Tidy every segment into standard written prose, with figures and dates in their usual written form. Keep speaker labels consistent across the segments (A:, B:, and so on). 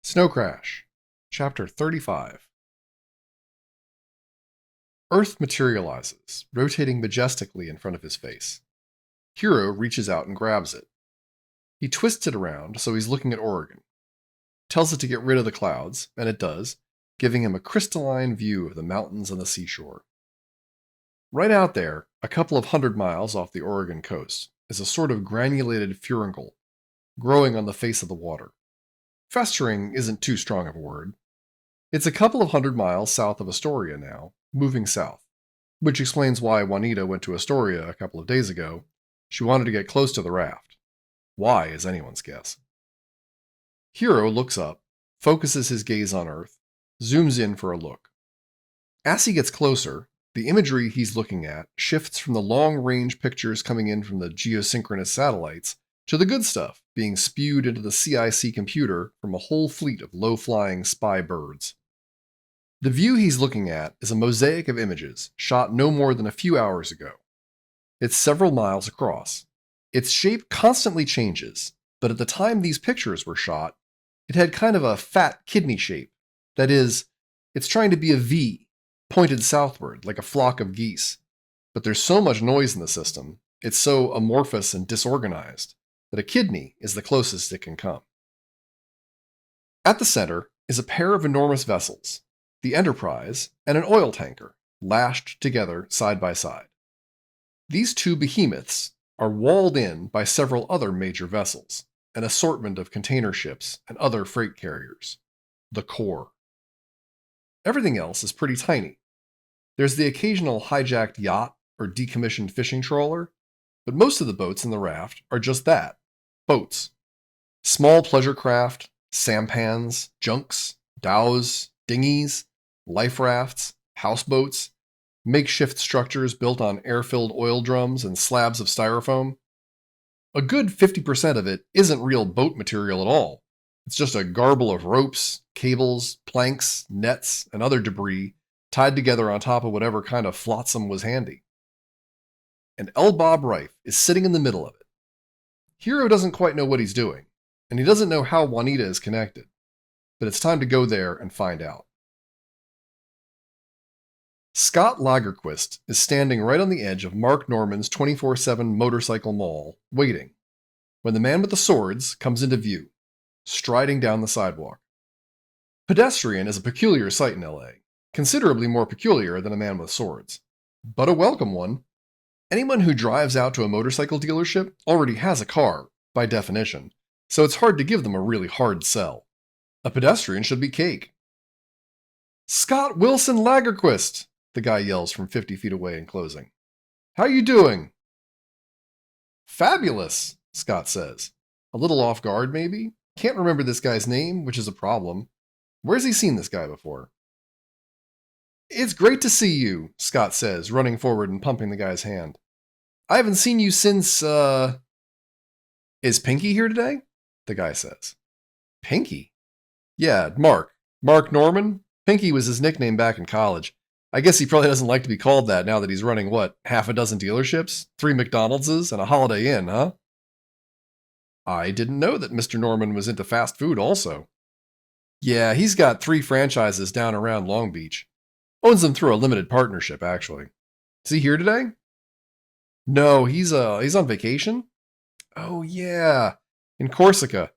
A: Snow Crash, Chapter 35. Earth materializes, rotating majestically in front of his face. Hero reaches out and grabs it. He twists it around so he's looking at Oregon. Tells it to get rid of the clouds, and it does, giving him a crystalline view of the mountains and the seashore. Right out there, a couple of 100 miles off the Oregon coast, is a sort of granulated furuncle growing on the face of the water. Festering isn't too strong of a word. It's a couple of 100 miles south of Astoria now, moving south, which explains why Juanita went to Astoria a couple of days ago. She wanted to get close to the raft. Why is anyone's guess. Hero looks up, focuses his gaze on Earth, zooms in for a look. As he gets closer, the imagery he's looking at shifts from the long-range pictures coming in from the geosynchronous satellites to the good stuff being spewed into the CIC computer from a whole fleet of low-flying spy birds. The view he's looking at is a mosaic of images shot no more than a few hours ago. It's several miles across. Its shape constantly changes, but at the time these pictures were shot, it had kind of a fat kidney shape. That is, it's trying to be a V, pointed southward like a flock of geese. But there's so much noise in the system, it's so amorphous and disorganized, that a kidney is the closest it can come. At the center is a pair of enormous vessels, the Enterprise and an oil tanker, lashed together side by side. These two behemoths are walled in by several other major vessels, an assortment of container ships and other freight carriers. The core. Everything else is pretty tiny. There's the occasional hijacked yacht or decommissioned fishing trawler, but most of the boats in the raft are just that. Boats. Small pleasure craft, sampans, junks, dhows, dinghies, life rafts, houseboats, makeshift structures built on air-filled oil drums and slabs of styrofoam. A good 50% of it isn't real boat material at all. It's just a garble of ropes, cables, planks, nets, and other debris tied together on top of whatever kind of flotsam was handy. And L. Bob Rife is sitting in the middle of it. Hero doesn't quite know what he's doing, and he doesn't know how Juanita is connected, but it's time to go there and find out. Scott Lagerquist is standing right on the edge of Mark Norman's 24/7 motorcycle mall, waiting, when the man with the swords comes into view, striding down the sidewalk. Pedestrian is a peculiar sight in LA, considerably more peculiar than a man with swords, but a welcome one. Anyone who drives out to a motorcycle dealership already has a car, by definition, so it's hard to give them a really hard sell. A pedestrian should be cake. Scott Wilson Lagerquist, the guy yells from 50 feet away in closing. How you doing? Fabulous, Scott says. A little off guard, maybe? Can't remember this guy's name, which is a problem. Where's he seen this guy before? It's great to see you, Scott says, running forward and pumping the guy's hand. I haven't seen you since, Is Pinky here today? The guy says. Pinky? Yeah, Mark. Mark Norman? Pinky was his nickname back in college. I guess he probably doesn't like to be called that now that he's running, half a dozen dealerships? 3 McDonald's's and a Holiday Inn, huh? I didn't know that Mr. Norman was into fast food also. Yeah, he's got 3 franchises down around Long Beach. Owns them through a limited partnership, actually. Is he here today? No, he's on vacation? Oh, yeah. In Corsica.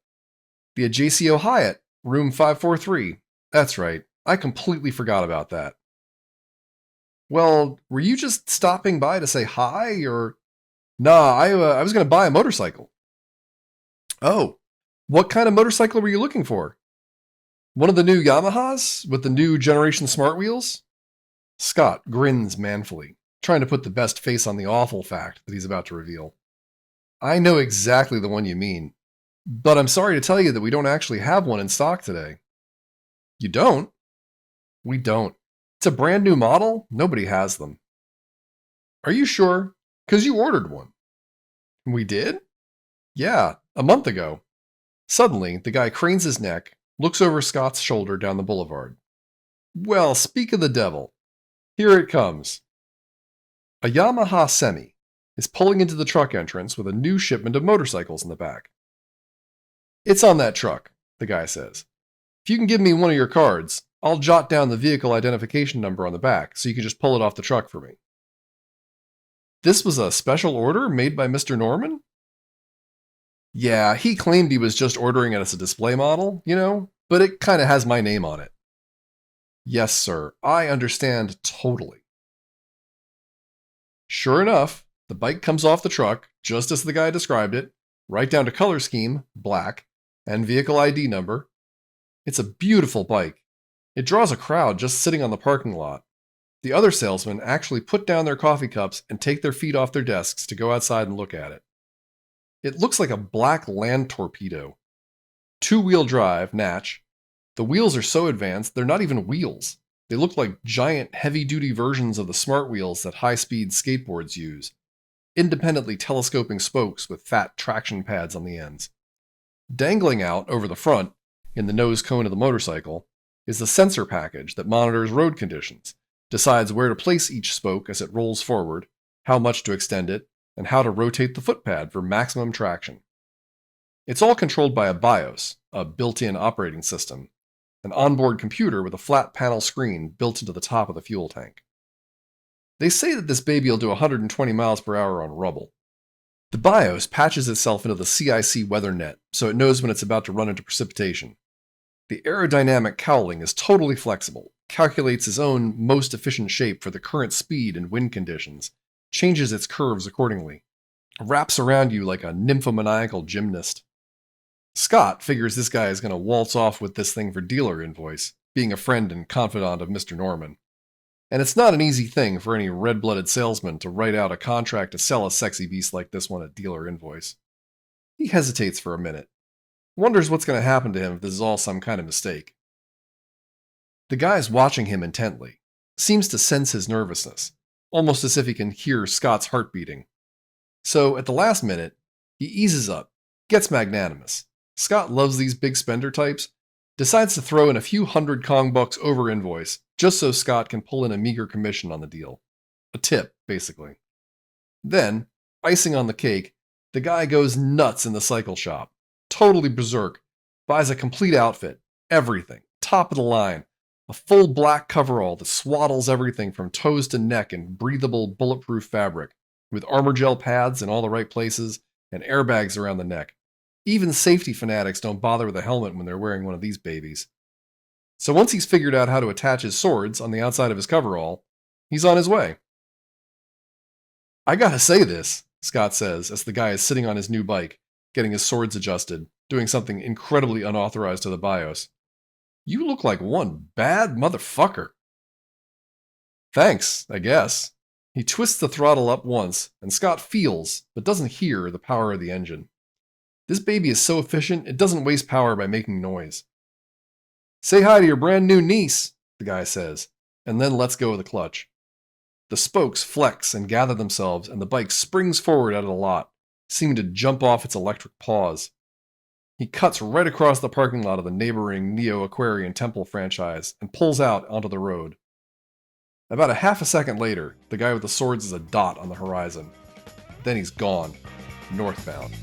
A: The JCO Hyatt, room 543. That's right. I completely forgot about that. Well, were you just stopping by to say hi, or... Nah, I was going to buy a motorcycle. Oh, what kind of motorcycle were you looking for? One of the new Yamahas with the new generation smart wheels? Scott grins manfully, trying to put the best face on the awful fact that he's about to reveal. I know exactly the one you mean, but I'm sorry to tell you that we don't actually have one in stock today. You don't? We don't. It's a brand new model. Nobody has them. Are you sure? 'Cause you ordered one. We did? Yeah, a month ago. Suddenly, the guy cranes his neck, looks over Scott's shoulder down the boulevard. Well, speak of the devil. Here it comes. A Yamaha Semi is pulling into the truck entrance with a new shipment of motorcycles in the back. It's on that truck, the guy says. If you can give me one of your cards, I'll jot down the vehicle identification number on the back so you can just pull it off the truck for me. This was a special order made by Mr. Norman? Yeah, he claimed he was just ordering it as a display model, but it kind of has my name on it. Yes, sir, I understand totally. Sure enough, the bike comes off the truck, just as the guy described it, right down to color scheme, black, and vehicle ID number. It's a beautiful bike. It draws a crowd just sitting on the parking lot. The other salesmen actually put down their coffee cups and take their feet off their desks to go outside and look at it. It looks like a black land torpedo. Two-wheel drive, Natch. The wheels are so advanced, they're not even wheels. They look like giant, heavy-duty versions of the smart wheels that high-speed skateboards use. Independently telescoping spokes with fat traction pads on the ends. Dangling out over the front, in the nose cone of the motorcycle, is the sensor package that monitors road conditions, decides where to place each spoke as it rolls forward, how much to extend it, and how to rotate the footpad for maximum traction. It's all controlled by a BIOS, a built-in operating system, an onboard computer with a flat panel screen built into the top of the fuel tank. They say that this baby will do 120 miles per hour on rubble. The BIOS patches itself into the CIC weather net, so it knows when it's about to run into precipitation. The aerodynamic cowling is totally flexible, calculates its own most efficient shape for the current speed and wind conditions, changes its curves accordingly, wraps around you like a nymphomaniacal gymnast. Scott figures this guy is going to waltz off with this thing for dealer invoice, being a friend and confidant of Mr. Norman. And it's not an easy thing for any red-blooded salesman to write out a contract to sell a sexy beast like this one at dealer invoice. He hesitates for a minute, wonders what's going to happen to him if this is all some kind of mistake. The guy's watching him intently, seems to sense his nervousness, almost as if he can hear Scott's heart beating. So, at the last minute, he eases up, gets magnanimous. Scott loves these big spender types, decides to throw in a few hundred Kong bucks over invoice, just so Scott can pull in a meager commission on the deal. A tip, basically. Then, icing on the cake, the guy goes nuts in the cycle shop. Totally berserk. Buys a complete outfit. Everything. Top of the line. A full black coverall that swaddles everything from toes to neck in breathable, bulletproof fabric, with armor gel pads in all the right places and airbags around the neck. Even safety fanatics don't bother with a helmet when they're wearing one of these babies. So once he's figured out how to attach his swords on the outside of his coverall, he's on his way. I gotta say this, Scott says as the guy is sitting on his new bike, getting his swords adjusted, doing something incredibly unauthorized to the BIOS. You look like one bad motherfucker. Thanks, I guess. He twists the throttle up once, and Scott feels, but doesn't hear, the power of the engine. This baby is so efficient, it doesn't waste power by making noise. Say hi to your brand new niece, the guy says, and then lets go of the clutch. The spokes flex and gather themselves, and the bike springs forward out of the lot, seeming to jump off its electric paws. He cuts right across the parking lot of the neighboring Neo-Aquarian Temple franchise and pulls out onto the road. About a half a second later, the guy with the swords is a dot on the horizon. Then he's gone, northbound.